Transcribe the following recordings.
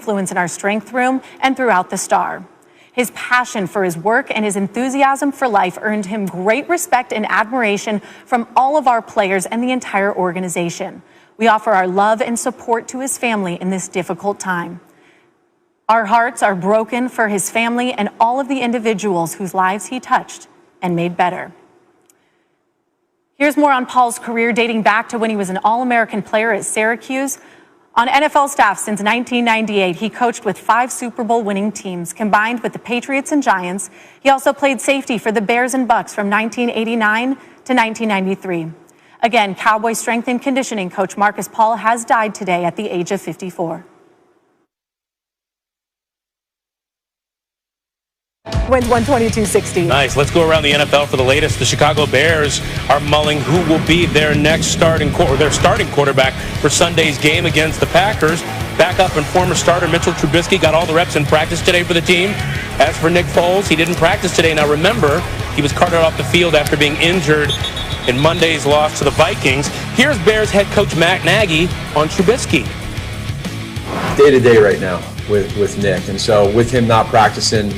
influence in our strength room and throughout the Star. His passion for his work and his enthusiasm for life earned him great respect and admiration from all of our players and the entire organization. We offer our love and support to his family in this difficult time. Our hearts are broken for his family and all of the individuals whose lives he touched and made better. Here's more on Paul's career dating back to when he was an All-American player at Syracuse. On NFL staff since 1998, he coached with 5 Super Bowl winning teams, combined with the Patriots and Giants. He also played safety for the Bears and Bucks from 1989 to 1993. Again, Cowboys strength and conditioning coach Markus Paul has died today at the age of 54. Wins 122-60. Nice. Let's go around the NFL for the latest. The Chicago Bears are mulling who will be their next starting quarterback for Sunday's game against the Packers. Backup and former starter Mitchell Trubisky got all the reps in practice today for the team. As for Nick Foles, he didn't practice today. Now remember, he was carted off the field after being injured in Monday's loss to the Vikings. Here's Bears head coach Matt Nagy on Trubisky. Day-to-day right now with Nick, and so with him not practicing,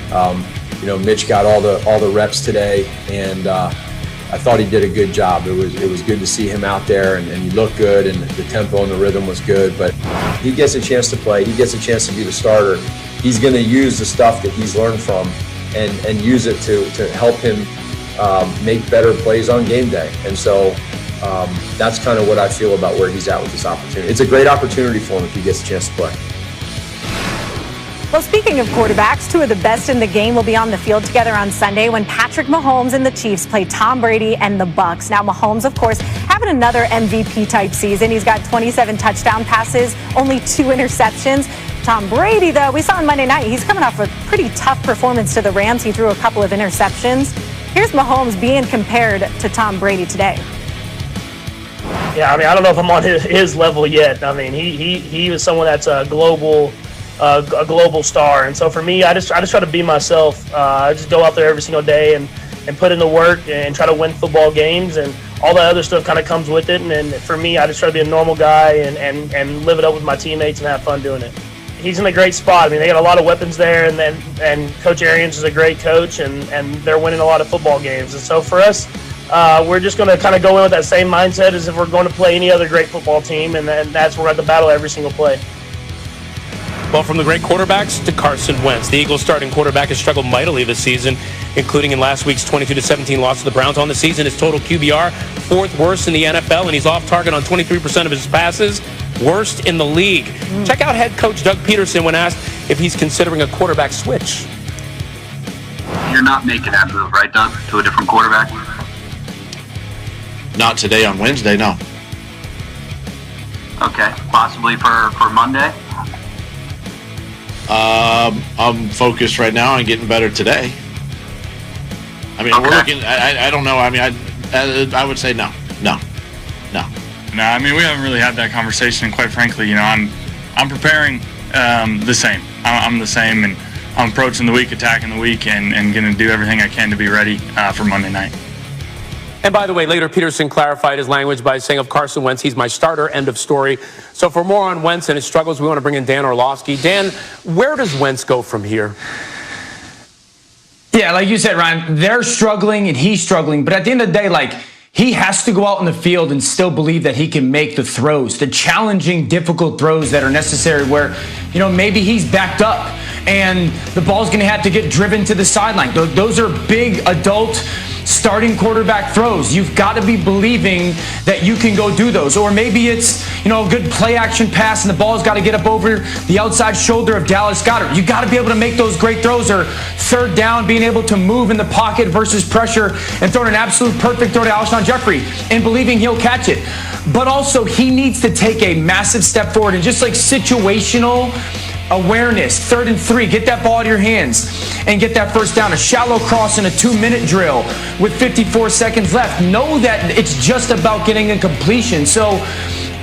Mitch got all the reps today, and I thought he did a good job. It was good to see him out there, and he looked good, and the tempo and the rhythm was good. But he gets a chance to play. He gets a chance to be the starter. He's going to use the stuff that he's learned from and use it to help him make better plays on game day. And so that's kind of what I feel about where he's at with this opportunity. It's a great opportunity for him if he gets a chance to play. Well, speaking of quarterbacks, 2 of the best in the game will be on the field together on Sunday when Patrick Mahomes and the Chiefs play Tom Brady and the Bucks. Now, Mahomes, of course, having another MVP-type season. He's got 27 touchdown passes, only 2 interceptions. Tom Brady, though, we saw on Monday night, he's coming off a pretty tough performance to the Rams. He threw a couple of interceptions. Here's Mahomes being compared to Tom Brady today. Yeah, I don't know if I'm on his level yet. He was someone that's a global star, and so for me, I just try to be myself. I just go out there every single day and put in the work and try to win football games, and all that other stuff kind of comes with it. And for me, I just try to be a normal guy and live it up with my teammates and have fun doing it. He's in a great spot. They got a lot of weapons there, and Coach Arians is a great coach, and they're winning a lot of football games. And so for us, we're just going to kind of go in with that same mindset as if we're going to play any other great football team, and that's where we're at the battle every single play. Well, from the great quarterbacks to Carson Wentz, the Eagles starting quarterback has struggled mightily this season, including in last week's 22-17 loss to the Browns. On the season, his total QBR, 4th worst in the NFL, and he's off target on 23% of his passes, worst in the league. Check out head coach Doug Peterson when asked if he's considering a quarterback switch. You're not making that move, right, Doug, to a different quarterback? Not today on Wednesday, no. Okay, possibly for Monday? I'm focused right now on getting better today. Okay. We're looking. I don't know. I would say no. No. No, we haven't really had that conversation. And quite frankly, I'm preparing the same. I'm the same, and I'm approaching the week, attacking the week, and going to do everything I can to be ready for Monday night. And by the way, later Peterson clarified his language by saying of Carson Wentz, he's my starter, end of story. So for more on Wentz and his struggles, we want to bring in Dan Orlovsky. Dan, where does Wentz go from here? Yeah, like you said, Ryan, they're struggling and he's struggling. But at the end of the day, he has to go out in the field and still believe that he can make the throws, the challenging, difficult throws that are necessary where, maybe he's backed up and the ball's going to have to get driven to the sideline. Those are big adult starting quarterback throws. You've got to be believing that you can go do those. Or maybe it's, a good play action pass and the ball's got to get up over the outside shoulder of Dallas Goedert. You got to be able to make those great throws, or 3rd down, being able to move in the pocket versus pressure and throw an absolute perfect throw to Alshon Jeffrey and believing he'll catch it. But also he needs to take a massive step forward and just situational awareness, 3rd and 3, get that ball out of your hands and get that first down. A shallow cross in a 2-minute drill with 54 seconds left. Know that it's just about getting a completion. So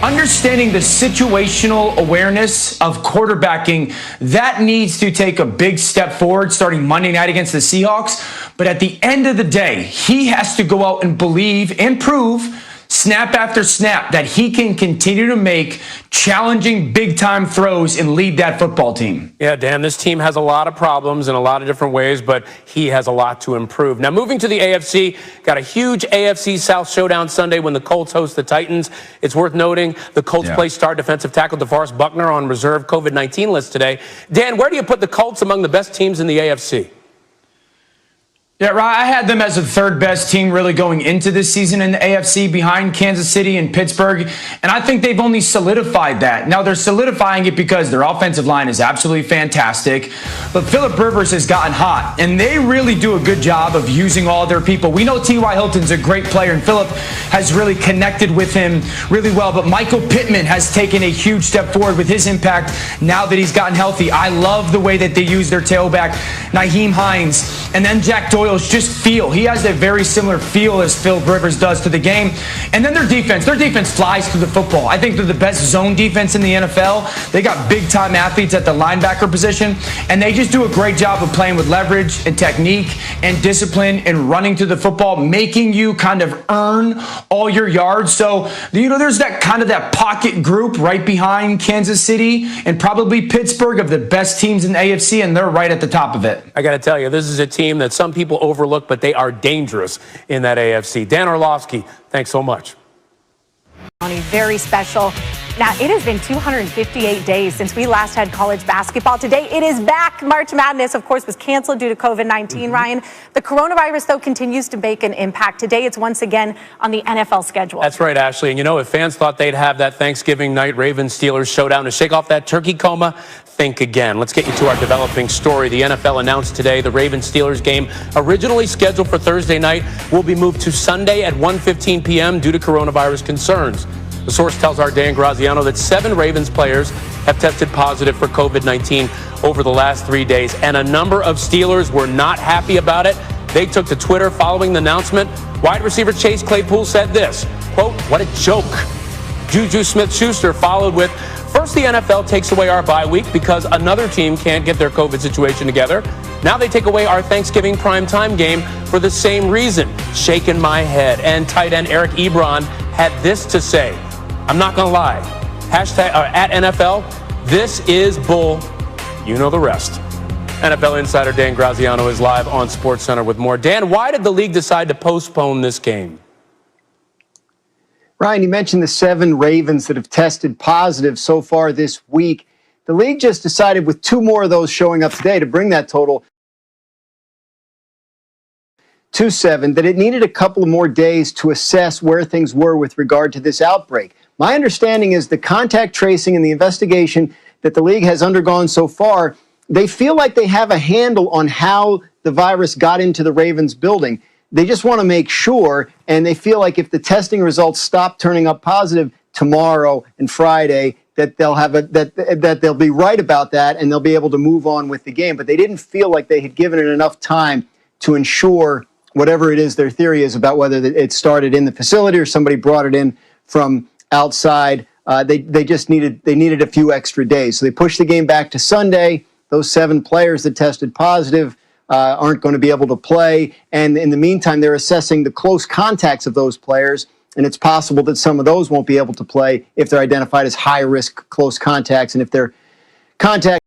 understanding the situational awareness of quarterbacking, that needs to take a big step forward starting Monday night against the Seahawks. But at the end of the day, he has to go out and believe and prove snap after snap, that he can continue to make challenging big-time throws and lead that football team. Yeah, Dan, this team has a lot of problems in a lot of different ways, but he has a lot to improve. Now, moving to the AFC, got a huge AFC South showdown Sunday when the Colts host the Titans. It's worth noting the Colts play star defensive tackle DeForest Buckner on reserve COVID-19 list today. Dan, where do you put the Colts among the best teams in the AFC? Yeah, right. I had them as the third best team really going into this season in the AFC behind Kansas City and Pittsburgh. And I think they've only solidified that. Now they're solidifying it because their offensive line is absolutely fantastic. But Phillip Rivers has gotten hot, and they really do a good job of using all their people. We know T.Y. Hilton's a great player, and Phillip has really connected with him really well. But Michael Pittman has taken a huge step forward with his impact now that he's gotten healthy. I love the way that they use their tailback, Nyheim Hines, and then Jack Doyle. Just feel. He has a very similar feel as Phil Rivers does to the game. And then their defense flies through the football. I think they're the best zone defense in the NFL. They got big-time athletes at the linebacker position, and they just do a great job of playing with leverage and technique and discipline and running to the football, making you kind of earn all your yards. So, there's that kind of that pocket group right behind Kansas City and probably Pittsburgh of the best teams in the AFC, and they're right at the top of it. I got to tell you, this is a team that some people overlook, but they are dangerous in that AFC. Dan Orlovsky, thanks so much. Very special. Now, it has been 258 days since we last had college basketball. Today, it is back. March Madness, of course, was canceled due to COVID-19, Ryan. The coronavirus, though, continues to make an impact. Today, it's once again on the NFL schedule. That's right, Ashley. And if fans thought they'd have that Thanksgiving night Ravens-Steelers showdown to shake off that turkey coma, think again. Let's get you to our developing story. The NFL announced today the Ravens-Steelers game, originally scheduled for Thursday night, will be moved to Sunday at 1:15 p.m. due to coronavirus concerns. The source tells our Dan Graziano that 7 Ravens players have tested positive for COVID-19 over the last 3 days, and a number of Steelers were not happy about it. They took to Twitter following the announcement. Wide receiver Chase Claypool said this, quote, "What a joke." Juju Smith-Schuster followed with, "First, the NFL takes away our bye week because another team can't get their COVID situation together. Now they take away our Thanksgiving primetime game for the same reason. Shaking my head." And tight end Eric Ebron had this to say, "I'm not going to lie. At NFL, this is bull. You know the rest." NFL insider Dan Graziano is live on SportsCenter with more. Dan, why did the league decide to postpone this game? Ryan, you mentioned the 7 Ravens that have tested positive so far this week. The league just decided, with 2 more of those showing up today, to bring that total to 7, that it needed a couple of more days to assess where things were with regard to this outbreak. My understanding is the contact tracing and the investigation that the league has undergone so far, they feel like they have a handle on how the virus got into the Ravens building. They just want to make sure, and they feel like if the testing results stop turning up positive tomorrow and Friday, that they'll have that they'll be right about that and they'll be able to move on with the game. But they didn't feel like they had given it enough time to ensure whatever it is their theory is about whether it started in the facility or somebody brought it in from outside. They just needed a few extra days. So they pushed the game back to Sunday. Those 7 players that tested positive aren't going to be able to play. And in the meantime, they're assessing the close contacts of those players. And it's possible that some of those won't be able to play if they're identified as high-risk close contacts. And if they're contact